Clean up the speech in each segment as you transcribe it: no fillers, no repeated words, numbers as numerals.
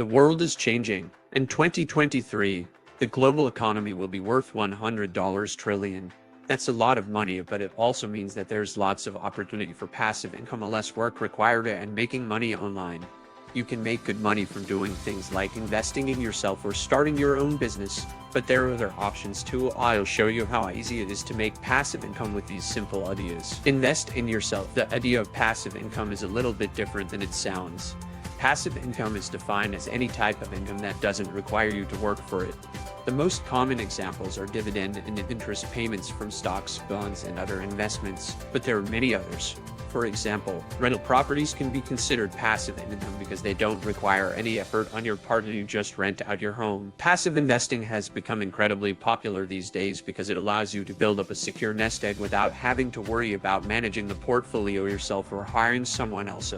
The world is changing. In 2023, the global economy will be worth $100 trillion. That's a lot of money, but it also means that there's lots of opportunity for passive income, less work required, and making money online. You can make good money from doing things like investing in yourself or starting your own business, but there are other options too. I'll show you how easy it is to make passive income with these simple ideas. Invest in yourself. The idea of passive income is a little bit different than it sounds. Passive income is defined as any type of income that doesn't require you to work for it. The most common examples are dividend and interest payments from stocks, bonds, and other investments, but there are many others. For example, rental properties can be considered passive income because they don't require any effort on your part and you just rent out your home. Passive investing has become incredibly popular these days because it allows you to build up a secure nest egg without having to worry about managing the portfolio yourself or hiring someone else.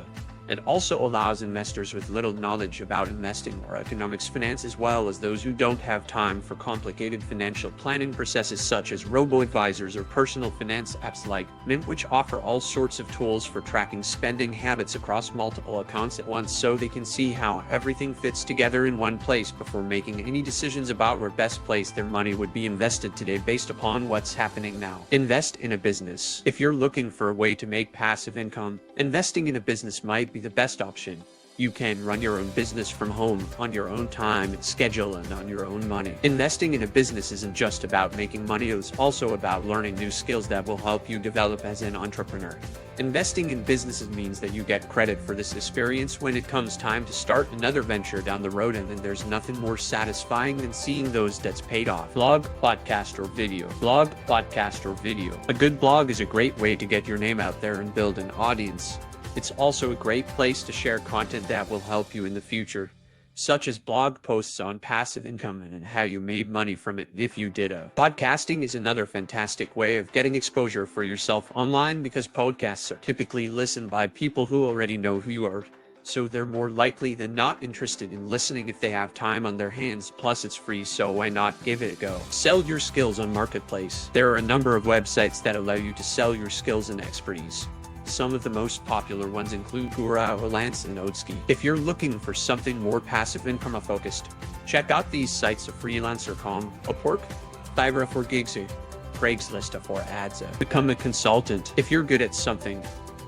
It also allows investors with little knowledge about investing or economics finance, as well as those who don't have time for complicated financial planning processes such as robo-advisors or personal finance apps like Mint, which offer all sorts of tools for tracking spending habits across multiple accounts at once so they can see how everything fits together in one place before making any decisions about where best place their money would be invested today based upon what's happening now. Invest in a business. If you're looking for a way to make passive income, investing in a business might be the best option. You can run your own business from home, on your own time and schedule, and on your own money. Investing in a business isn't just about making money, it's also about learning new skills that will help you develop as an entrepreneur. Investing in businesses means that you get credit for this experience when it comes time to start another venture down the road, and then there's nothing more satisfying than seeing those debts paid off. Blog, podcast, or video. Blog, podcast, or video. A good blog is a great way to get your name out there and build an audience. It's also a great place to share content that will help you in the future, such as blog posts on passive income and how you made money from it if you did. Podcasting is another fantastic way of getting exposure for yourself online because podcasts are typically listened by people who already know who you are, so they're more likely than not interested in listening if they have time on their hands. Plus, it's free, so why not give it a go? Sell your skills on Marketplace. There are a number of websites that allow you to sell your skills and expertise. Some of the most popular ones include Gura, Lance, and Oatski. If you're looking for something more passive income focused, check out these sites of Freelancer.com, Upwork, Fiverr for gigs, Craigslist for ads. Become a consultant. If you're good at something,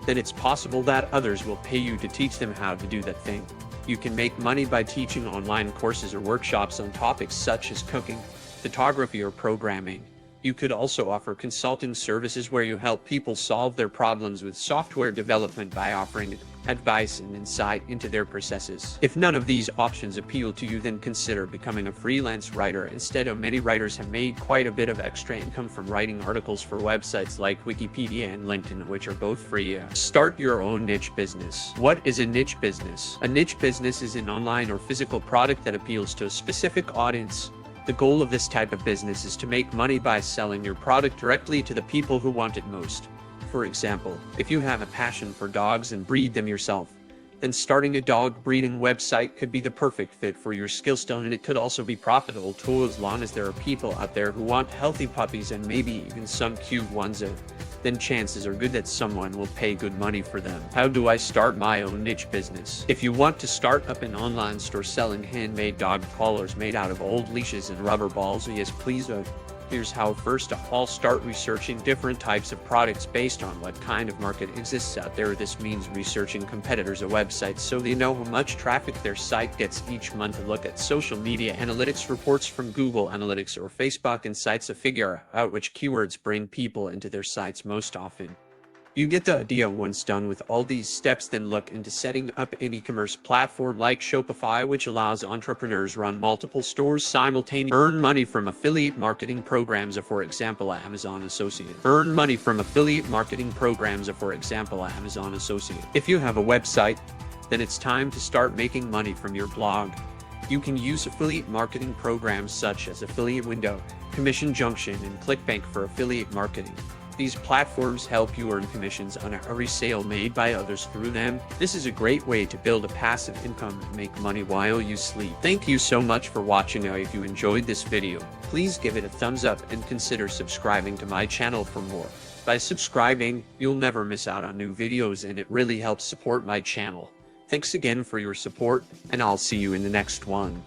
then it's possible that others will pay you to teach them how to do that thing. You can make money by teaching online courses or workshops on topics such as cooking, photography, or programming. You could also offer consulting services where you help people solve their problems with software development by offering advice and insight into their processes. If none of these options appeal to you, then consider becoming a freelance writer instead. Many writers have made quite a bit of extra income from writing articles for websites like Wikipedia and LinkedIn, which are both free. Start your own niche business. What is a niche business? A niche business is an online or physical product that appeals to a specific audience. The goal of this type of business is to make money by selling your product directly to the people who want it most. For example, if you have a passion for dogs and breed them yourself, then starting a dog breeding website could be the perfect fit for your skill set, and it could also be profitable too, as long as there are people out there who want healthy puppies and maybe even some cute ones. Then chances are good that someone will pay good money for them. How do I start my own niche business? If you want to start up an online store selling handmade dog collars made out of old leashes and rubber balls, yes please. Here's how. First of all, start researching different types of products based on what kind of market exists out there. This means researching competitors' websites so they know how much traffic their site gets each month. Look at social media analytics reports from Google Analytics or Facebook Insights to figure out which keywords bring people into their sites most often. You get the idea. Once done with all these steps, then look into setting up an e-commerce platform like Shopify, which allows entrepreneurs run multiple stores simultaneously. Earn money from affiliate marketing programs, for example, Amazon Associate. Earn money from affiliate marketing programs, for example, Amazon Associate. If you have a website, then it's time to start making money from your blog. You can use affiliate marketing programs such as Affiliate Window, Commission Junction, and ClickBank for affiliate marketing. These platforms help you earn commissions on every sale made by others through them. This is a great way to build a passive income and make money while you sleep. Thank you so much for watching. If you enjoyed this video, please give it a thumbs up and consider subscribing to my channel for more. By subscribing, you'll never miss out on new videos and it really helps support my channel. Thanks again for your support, and I'll see you in the next one.